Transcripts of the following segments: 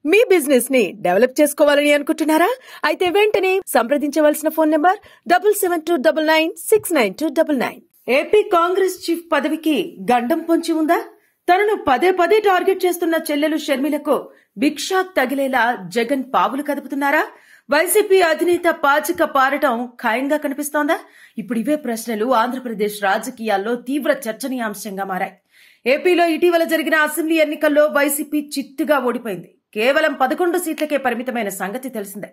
మీ business ని develop చేసుకోవాలని అనుకుంటున్నారా? అయితే వెంటనే సంప్రదించవలసిన phone number 7729969299. AP Congress chief పదవికి గండం పొంచి ఉందా? తనను పదే పదే టార్గెట్ చేస్తున్న చెల్లెలు షర్మిలకు బిగ్ షాక్ తగిలేలా జగన్ పావులు కదుపుతున్నారా? వైసీపీ అధినేత పాచిక పారటం ఖాయంగా కనిపిస్తోందా? ఇప్పుడు ఇవే ప్రశ్నలు ఆంధ్రప్రదేశ్ రాజకీయాల్లో తీవ్ర చర్చనీయాంశంగా మారాయి. ఏపీలో ఇటీవల జరిగిన అసెంబ్లీ ఎన్నికల్లో వైసీపీ చిత్తుగా ఓడిపోయింది. కేవలం 11 సీట్లకే పరిమితమైన సంగతి తెలిసిందే.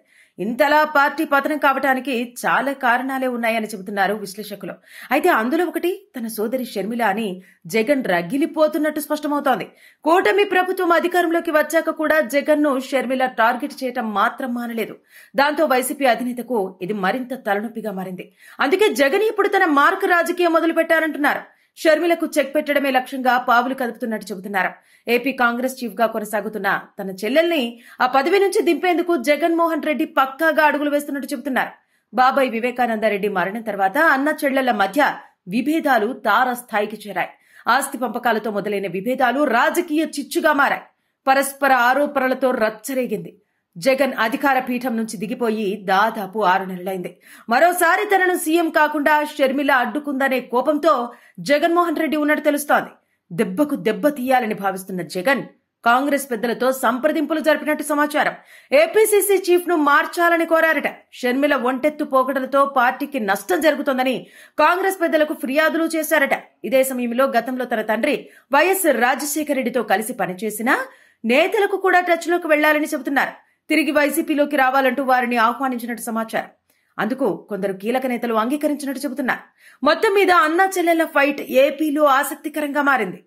ఇంతలా పార్టీ పతనం కావటానికి చాలా కారణాలే ఉన్నాయని చెబుతున్నారు విశ్లేషకులు. అయితే అందులో ఒకటి తన సోదరి షర్మిల అని జగన్ రగిలిపోతున్నట్టు స్పష్టమవుతోంది. కూటమి ప్రభుత్వం అధికారంలోకి వచ్చాక కూడా జగన్ ను షర్మిల టార్గెట్ చేయటం మాత్రం మానలేదు. దాంతో వైసీపీ అధినేతకు ఇది మరింత తలనొప్పిగా మారింది. అందుకే జగన్ ఇప్పుడు తన మార్క్ రాజకీయం మొదలు పెట్టారంటున్నారు. షర్మిలకు చెక్ పెట్టడమే లక్ష్యంగా పావులు కదుపుతున్నట్టు చెబుతున్నారు. ఏపీ కాంగ్రెస్ చీఫ్ గా కొనసాగుతున్న తన చెల్లెల్ని ఆ పదవి నుంచి దింపేందుకు జగన్మోహన్ రెడ్డి పక్కాగా అడుగులు వేస్తున్నట్టు చెబుతున్నారు. బాబాయ్ వివేకానందరెడ్డి మరణం తర్వాత అన్న చెల్లెళ్ల మధ్య విభేదాలు తారస్థాయికి చేరాయి. ఆస్తి పంపకాలతో మొదలైన విభేదాలు రాజకీయ చిచ్చుగా మారాయి. పరస్పర ఆరోపణలతో రచ్చరేగింది. జగన్ అధికార పీఠం నుంచి దిగిపోయి దాదాపు 6 నెలలైంది. మరోసారి తనను సీఎం కాకుండా షర్మిల అడ్డుకుందనే కోపంతో జగన్మోహన్ రెడ్డి ఉన్నట్టు తెలుస్తోంది. దెబ్బకు దెబ్బ తీయాలని భావిస్తున్న జగన్ కాంగ్రెస్ పెద్దలతో సంప్రదింపులు జరిపినట్టు సమాచారం. ఏపీసీసీ చీఫ్ ను మార్చాలని కోరారట. షర్మిల ఒంటెత్తు పోకడలతో పార్టీకి నష్టం జరుగుతోందని కాంగ్రెస్ పెద్దలకు ఫిర్యాదులు చేశారట. ఇదే సమయంలో గతంలో తన తండ్రి వైఎస్ రాజశేఖర రెడ్డితో కలిసి పనిచేసిన నేతలకు కూడా టచ్ లోకి వెళ్లాలని చెబుతున్నారు. తిరిగి వైసీపీలోకి రావాలంటూ వారిని ఆహ్వానించినట్టు సమాచారం. అందుకు కొందరు కీలక నేతలు అంగీకరించినట్టు చెబుతున్నారు. మొత్తం మీద అన్నా చెల్లెళ్ల ఫైట్ ఏపీలో ఆసక్తికరంగా మారింది.